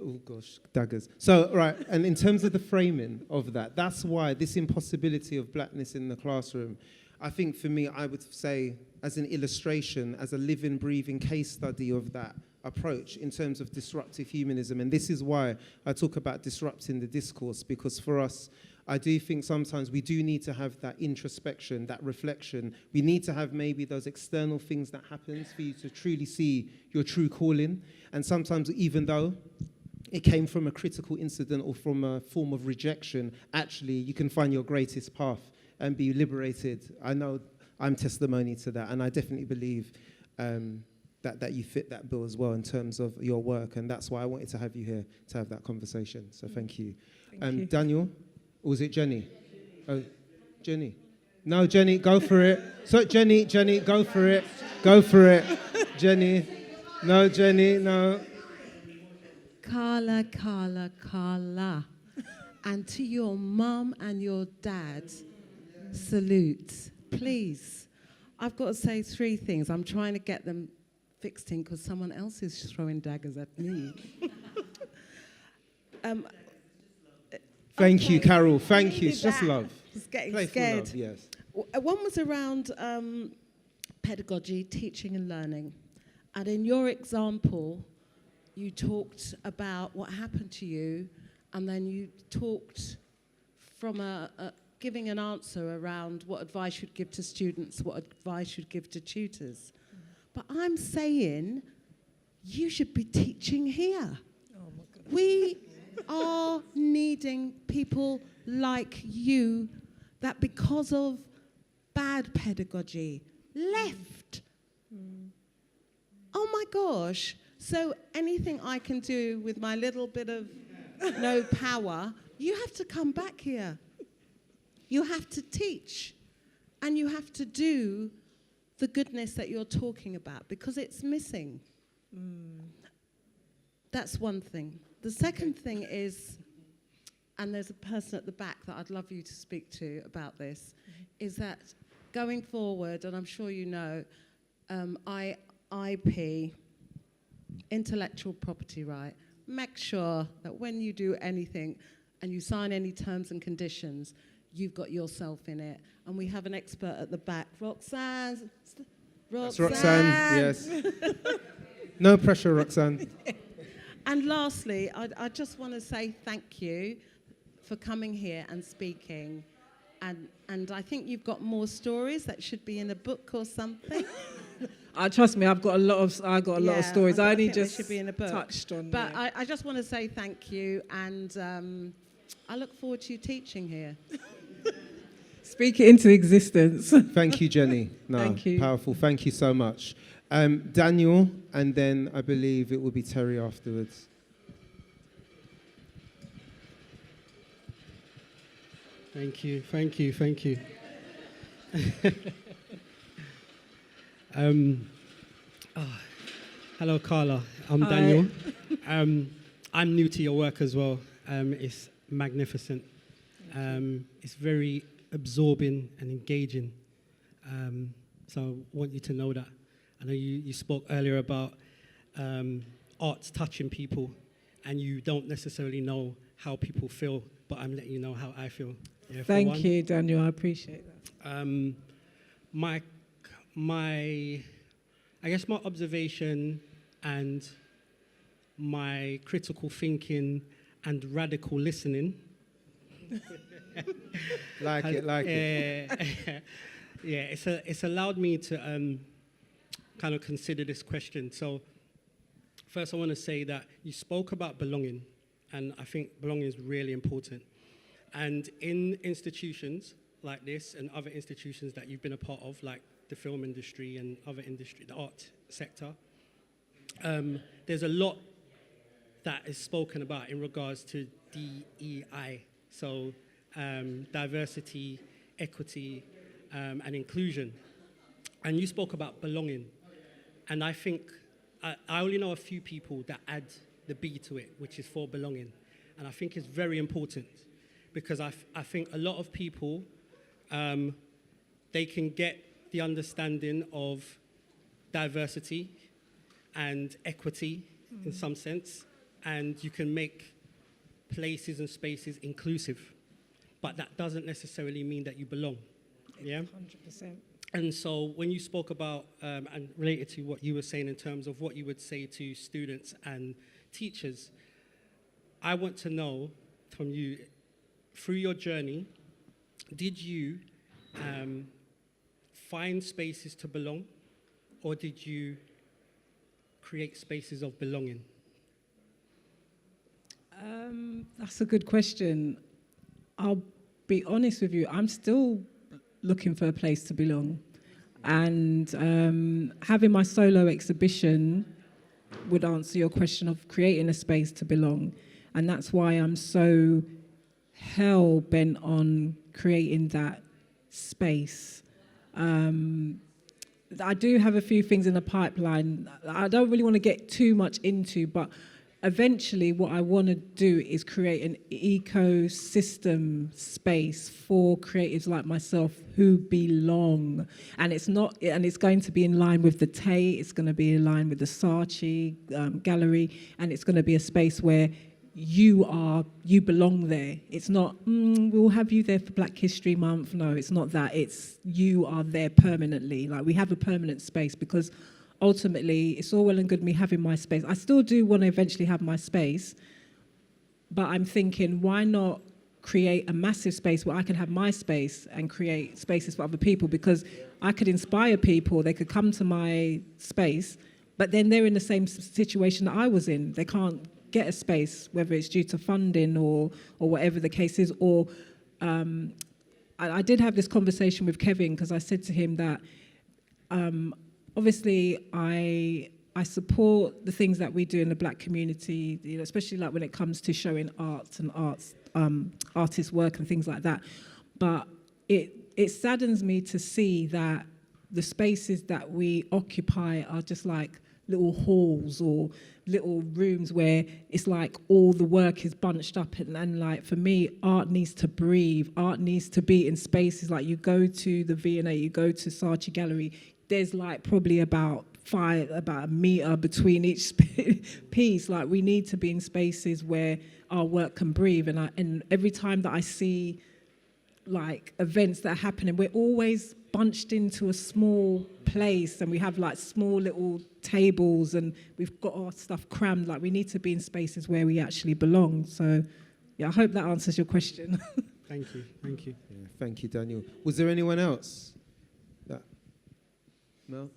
oh gosh, daggers. So, right, and in terms of the framing of that, that's why this impossibility of blackness in the classroom, I think for me, I would say as an illustration, as a living, breathing case study of that approach in terms of disruptive humanism. And this is why I talk about disrupting the discourse, because for us, I do think sometimes we do need to have that introspection, that reflection. We need to have maybe those external things that happens for you to truly see your true calling. And sometimes even though it came from a critical incident or from a form of rejection, actually you can find your greatest path and be liberated. I know I'm testimony to that, and I definitely believe that you fit that bill as well in terms of your work, and that's why I wanted to have you here to have that conversation. So thank you. Thank you. Daniel, or was it Jenny? Oh, Jenny. No, Jenny, go for it. So Jenny, go for it. Go for it. Jenny. No, Jenny, no. Karla. And to your mum and your dad, salute. Please. I've got to say 3 things. I'm trying to get them fixed in because someone else is throwing daggers at me. Thank you, Carol. Thank you. It's just love. Just getting Playful scared. love, yes. One was around pedagogy, teaching and learning. And in your example, you talked about what happened to you, and then you talked from giving an answer around what advice you'd give to students, what advice you'd give to tutors. But I'm saying you should be teaching here. We are needing people like you that because of bad pedagogy left. Oh my gosh. So anything I can do with my little bit of no power, you have to come back here. You have to teach. And you have to do the goodness that you're talking about because it's missing. That's one thing. The second thing is, and there's a person at the back that I'd love you to speak to about this, is that going forward, and I'm sure you know, IP, intellectual property right, make sure that when you do anything and you sign any terms and conditions, you've got yourself in it. And we have an expert at the back, Roxanne. That's Roxanne, yes. No pressure, Roxanne. And lastly, I just want to say thank you for coming here and speaking. And I think you've got more stories that should be in a book or something. Trust me, I've got a lot of stories. I only think they just should be in a book. touched on. But I just want to say thank you, and I look forward to you teaching here. Speak it into existence. Thank you, Jenny. No, Thank you. Powerful. Thank you so much. Daniel, and then I believe it will be Terry afterwards. Thank you. Hello, Karla. I'm Hi. Daniel. I'm new to your work as well. It's magnificent. It's very absorbing and engaging. So I want you to know that. I know you spoke earlier about arts touching people, and you don't necessarily know how people feel, but I'm letting you know how I feel. Yeah, Thank you, Daniel. I appreciate that. I guess my observation and my critical thinking and radical listening. Like it. Yeah, it's allowed me to kind of consider this question. So first I want to say that you spoke about belonging, and I think belonging is really important. And in institutions like this and other institutions that you've been a part of, like the film industry and other industry, the art sector, there's a lot that is spoken about in regards to DEI, so diversity, equity, and inclusion. And you spoke about belonging. And I think I only know a few people that add the B to it, which is for belonging. And I think it's very important because I think a lot of people, they can get the understanding of diversity and equity in some sense, and you can make places and spaces inclusive, but that doesn't necessarily mean that you belong. Yeah? 100%. And so when you spoke about, and related to what you were saying in terms of what you would say to students and teachers, I want to know from you, through your journey, did you find spaces to belong, or did you create spaces of belonging? That's a good question. I'll be honest with you, I'm still looking for a place to belong. And having my solo exhibition would answer your question of creating a space to belong. And that's why I'm so hell-bent on creating that space. I do have a few things in the pipeline I don't really want to get too much into, but eventually what I want to do is create an ecosystem space for creatives like myself who belong. And it's going to be in line with the Tate, it's going to be in line with the Saatchi gallery, and it's going to be a space where you belong there. It's not, we'll have you there for Black History Month. No, it's not that. It's you are there permanently. Like, we have a permanent space because ultimately it's all well and good me having my space. I still do want to eventually have my space, but I'm thinking, why not create a massive space where I can have my space and create spaces for other people, because I could inspire people. They could come to my space, but then they're in the same situation that I was in. They can't get a space, whether it's due to funding or whatever the case is. Or I did have this conversation with Kevin, because I said to him that obviously I support the things that we do in the Black community, you know, especially like when it comes to showing art and artist work and things like that. But it saddens me to see that the spaces that we occupy are just like little halls or little rooms where it's like all the work is bunched up, and like for me, art needs to breathe. Art needs to be in spaces like you go to the V&A, you go to Saatchi Gallery, there's like probably about a meter between each piece. Like, we need to be in spaces where our work can breathe. And every time that I see like events that are happening, we're always bunched into a small place, and we have like small little tables, and we've got our stuff crammed. Like, we need to be in spaces where we actually belong. So yeah, I hope that answers your question. Thank you. Yeah, thank you, Daniel. Was there anyone else? No?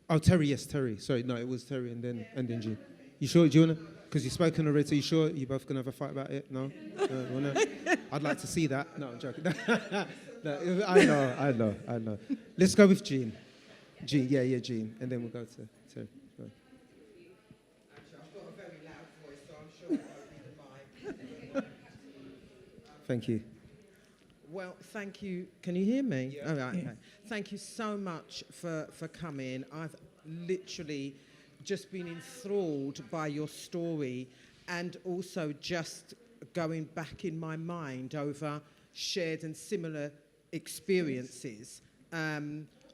Oh, Terry, yes, Terry. Sorry, no, it was Terry and then Jean. You sure? Do you want to? Because you've spoken already, so you sure you're both going to have a fight about it? No? No? I'd like to see that. No, I'm joking. No, I know. Let's go with Jean. Jean, Jean. And then we'll go to Terry. Right. Actually, I've got a very loud voice, so I'm sure it won't be the mic. Thank you. Well, thank you. Can you hear me? Yeah. Oh, right, okay. Thank you so much for coming. I've literally just been enthralled by your story, and also just going back in my mind over shared and similar experiences,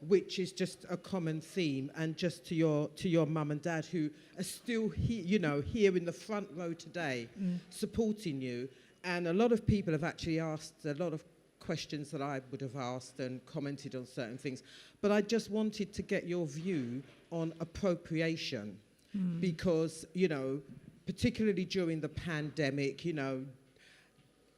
which is just a common theme. And just to your mum and dad, who are still here in the front row today, supporting you. And a lot of people have actually asked a lot of questions that I would have asked and commented on certain things. But I just wanted to get your view on appropriation, because, particularly during the pandemic,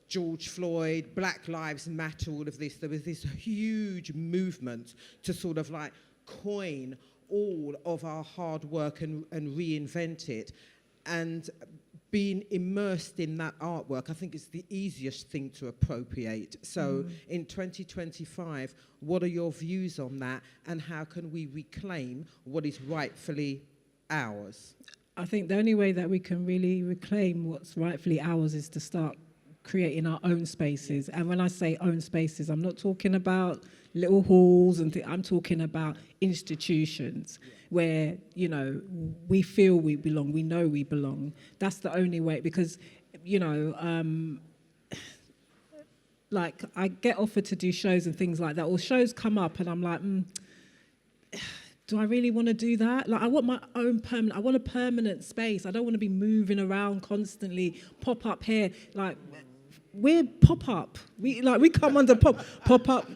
George Floyd, Black Lives Matter, all of this, there was this huge movement to sort of like coin all of our hard work and reinvent it. And being immersed in that artwork, I think, is the easiest thing to appropriate. So in 2025, what are your views on that, and how can we reclaim what is rightfully ours? I think the only way that we can really reclaim what's rightfully ours is to start creating our own spaces. And when I say own spaces, I'm not talking about little halls and I'm talking about institutions where, we feel we belong, we know we belong. That's the only way, because, like, I get offered to do shows and things like that, or shows come up and I'm like, do I really want to do that? Like, I want my own I want a permanent space. I don't want to be moving around constantly, pop up here. Like, we're pop up. We come under pop up,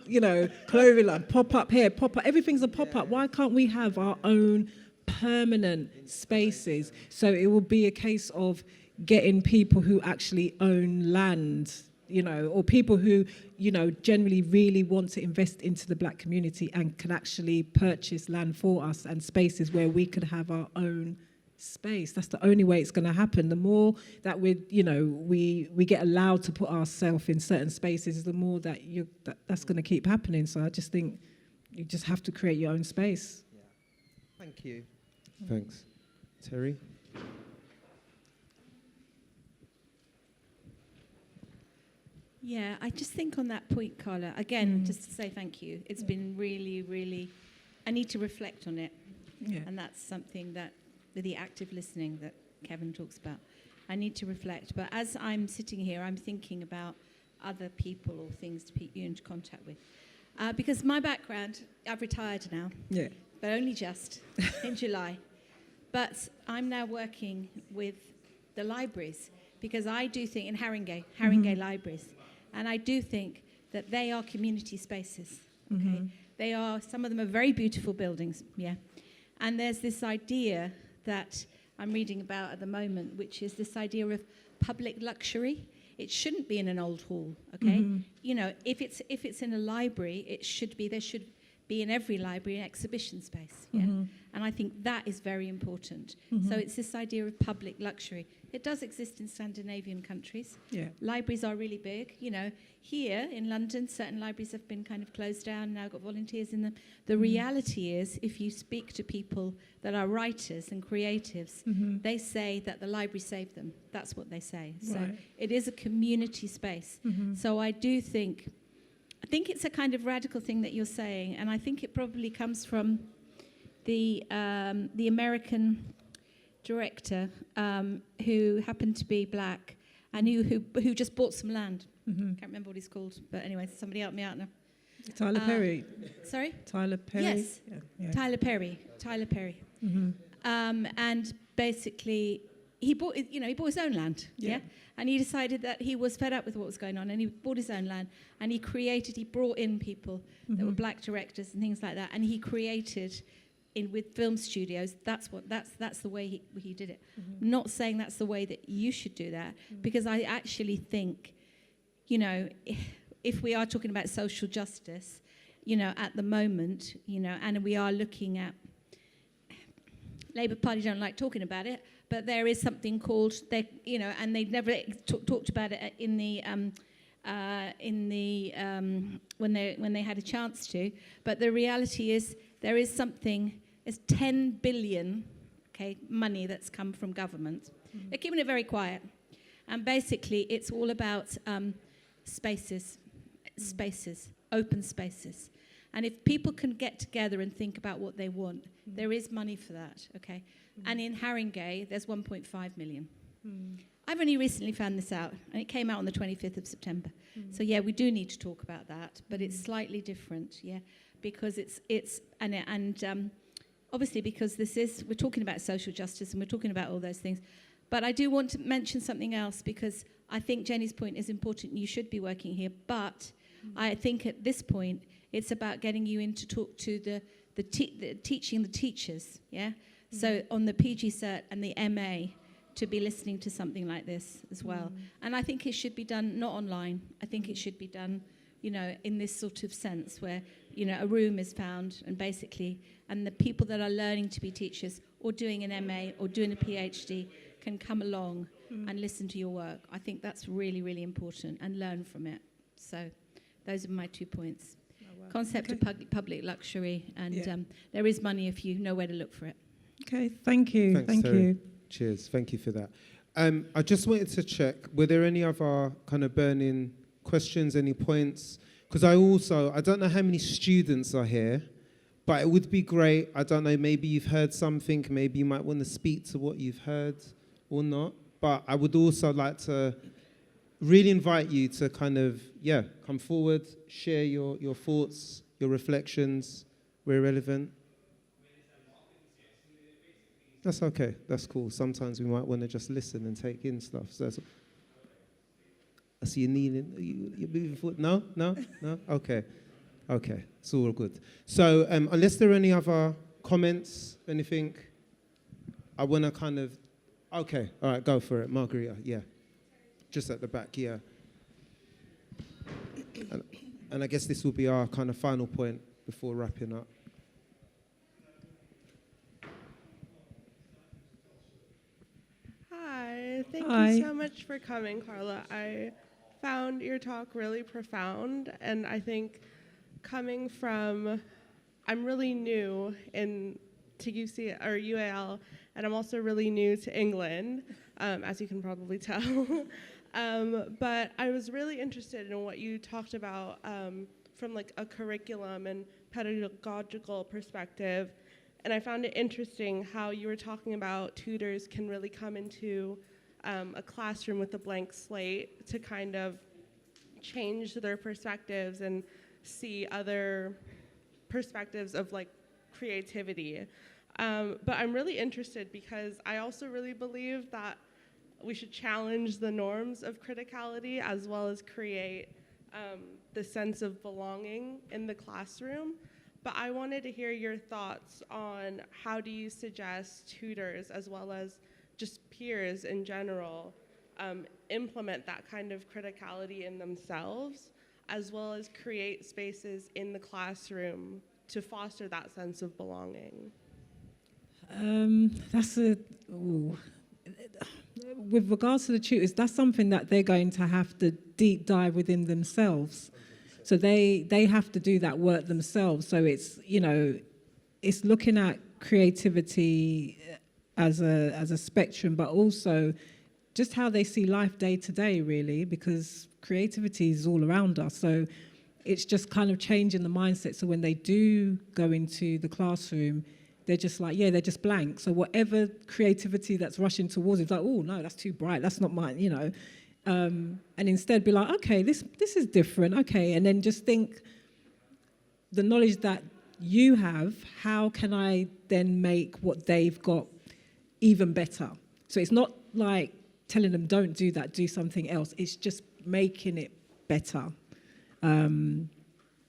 clothing line, pop up here, pop up. Everything's a pop up. Why can't we have our own permanent spaces? So it will be a case of getting people who actually own land, or people who, generally really want to invest into the Black community and can actually purchase land for us and spaces where we could have our own space. That's the only way it's going to happen. The more that we get allowed to put ourselves in certain spaces, the more that that's going to keep happening. So I just think you just have to create your own space. Yeah. Thank you. Thanks. Terry? Yeah, I just think on that point, Karla, again, just to say thank you. It's been really, really, I need to reflect on it. Yeah. And that's something that, with the active listening that Kevin talks about, I need to reflect. But as I'm sitting here, I'm thinking about other people or things to put you into contact with. Because my background, I've retired now, but only just in July. But I'm now working with the libraries, because I do think, in Haringey libraries, and I do think that they are community spaces, okay? They are, some of them are very beautiful buildings, and there's this idea that I'm reading about at the moment, which is this idea of public luxury, it shouldn't be in an old hall, okay? You know, if it's in a library, there should be in every library an exhibition space, yeah? And I think that is very important. So it's this idea of public luxury. It does exist in Scandinavian countries. Yeah. Libraries are really big. You know, here in London, certain libraries have been kind of closed down, now got volunteers in them. The reality is, if you speak to people that are writers and creatives, they say that the library saved them. That's what they say. So it is a community space. So I think it's a kind of radical thing that you're saying, and I think it probably comes from the American director who happened to be black and who just bought some land. Can't remember what he's called, but anyway, somebody help me out now. Tyler Perry. Sorry? Tyler Perry. Yes. Yeah. Tyler Perry. And basically, he bought his own land, yeah? And he decided that he was fed up with what was going on, and he bought his own land, and he brought in people that were black directors and things like that, and he created with film studios. That's the way he did it. I'm not saying that's the way that you should do that, because I actually think, you know, if we are talking about social justice, you know, at the moment, you know, and we are looking at, Labour Party don't like talking about it, but there is something called, and they've never talked about it when they had a chance to. But the reality is, there is something. It's 10 billion, money that's come from government. They're keeping it very quiet, and basically, it's all about spaces, open spaces. And if people can get together and think about what they want, there is money for that, okay? And in Haringey, there's 1.5 million. I've only recently found this out, and it came out on the 25th of September. So yeah, we do need to talk about that, but it's slightly different, yeah, because obviously because we're talking about social justice and we're talking about all those things. But I do want to mention something else, because I think Jenny's point is important. You should be working here, but I think at this point, it's about getting you in to talk to the teaching the teachers, yeah? So on the PG Cert and the MA, to be listening to something like this as well. And I think it should be done not online. I think it should be done, you know, in this sort of sense where, you know, a room is found and the people that are learning to be teachers or doing an MA or doing a PhD can come along and listen to your work. I think that's really, really important, and learn from it. So those are my 2 points. Concept of public luxury, and there is money if you know where to look for it. Okay, thank you. Thanks, thank Terry. you. Cheers, thank you for that. I just wanted to check, were there any other kind of burning questions, any points? Because I don't know how many students are here, but it would be great, I don't know, maybe you've heard something, maybe you might want to speak to what you've heard or not, but I would also like to really invite you to kind of, come forward, share your thoughts, your reflections, where relevant. That's okay, that's cool. Sometimes we might want to just listen and take in stuff. So I see you kneeling. You're moving forward. No? Okay, it's all good. So unless there are any other comments, anything, I want to kind of, okay, all right, go for it. Margarita, yeah. Just at the back, yeah. And I guess this will be our kind of final point before wrapping up. Hi, thank Hi. you so much for coming, Karla. I found your talk really profound, and I think I'm really new to UC or UAL, and I'm also really new to England, as you can probably tell. But I was really interested in what you talked about from like a curriculum and pedagogical perspective. And I found it interesting how you were talking about tutors can really come into a classroom with a blank slate to kind of change their perspectives and see other perspectives of like creativity. But I'm really interested because I also really believe that we should challenge the norms of criticality as well as create the sense of belonging in the classroom. But I wanted to hear your thoughts on how do you suggest tutors as well as just peers in general implement that kind of criticality in themselves, as well as create spaces in the classroom to foster that sense of belonging? With regards to the tutors, that's something that they're going to have to deep dive within themselves. So they have to do that work themselves. So it's, it's looking at creativity as a spectrum, but also just how they see life day to day, really, because creativity is all around us. So it's just kind of changing the mindset. So when they do go into the classroom, they're just like, they're just blank. So whatever creativity that's rushing towards, it's like, oh, no, that's too bright. That's not mine, And instead be like, okay, this is different. Okay. And then just think the knowledge that you have, how can I then make what they've got even better? So it's not like telling them, don't do that, do something else. It's just making it better. So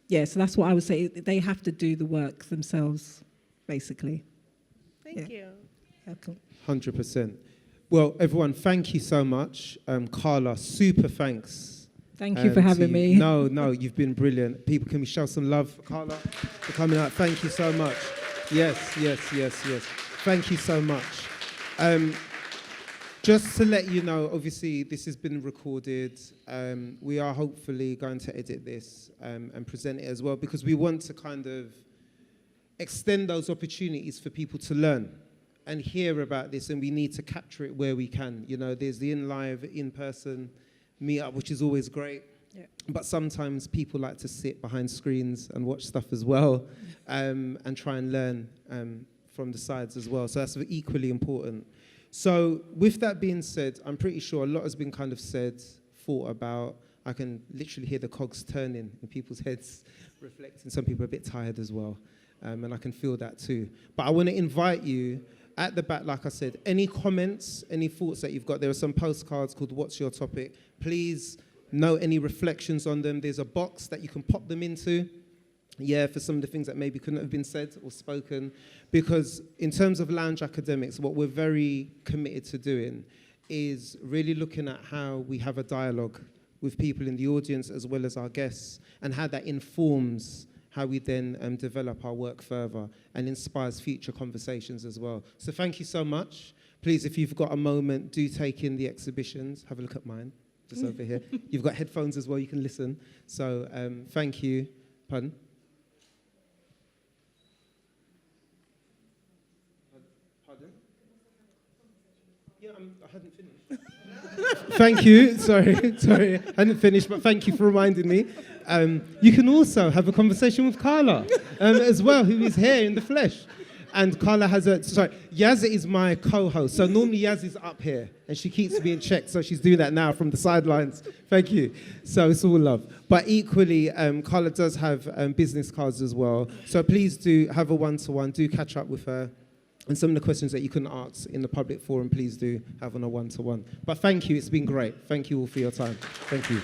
that's what I would say. They have to do the work themselves, basically. Thank you. Yeah, cool. 100%. Well, everyone, thank you so much. Karla, super thanks. Thank you for having me. No, you've been brilliant. People, can we show some love for Karla for coming out? Thank you so much. Yes. Thank you so much. Just to let you know, obviously, this has been recorded. We are hopefully going to edit this and present it as well, because we want to kind of extend those opportunities for people to learn and hear about this, and we need to capture it where we can. There's the in-person meet-up, which is always great. Yeah. But sometimes people like to sit behind screens and watch stuff as well, and try and learn from the sides as well. So that's equally important. So with that being said, I'm pretty sure a lot has been kind of said, thought about. I can literally hear the cogs turning in people's heads, reflecting. Some people are a bit tired as well, and I can feel that too. But I want to invite you at the back, like I said, any comments, any thoughts that you've got. There are some postcards called What's Your Topic? Please note any reflections on them. There's a box that you can pop them into. For some of the things that maybe couldn't have been said or spoken. Because in terms of Lounge Academics, what we're very committed to doing is really looking at how we have a dialogue with people in the audience as well as our guests, and how that informs how we then develop our work further and inspires future conversations as well. So thank you so much. Please, if you've got a moment, do take in the exhibitions. Have a look at mine, just over here. You've got headphones as well, you can listen. So thank you. Pardon? Yeah, I hadn't finished. Thank you. Sorry, I hadn't finished, but thank you for reminding me. You can also have a conversation with Karla as well, who is here in the flesh. And Karla has Yaz is my co-host. So normally Yaz is up here, and she keeps me in check, so she's doing that now from the sidelines. Thank you. So it's all love. But equally, Karla does have business cards as well. So please do have a one-to-one. Do catch up with her. And some of the questions that you couldn't ask in the public forum, please do have on a one-to-one. But thank you, it's been great. Thank you all for your time. Thank you.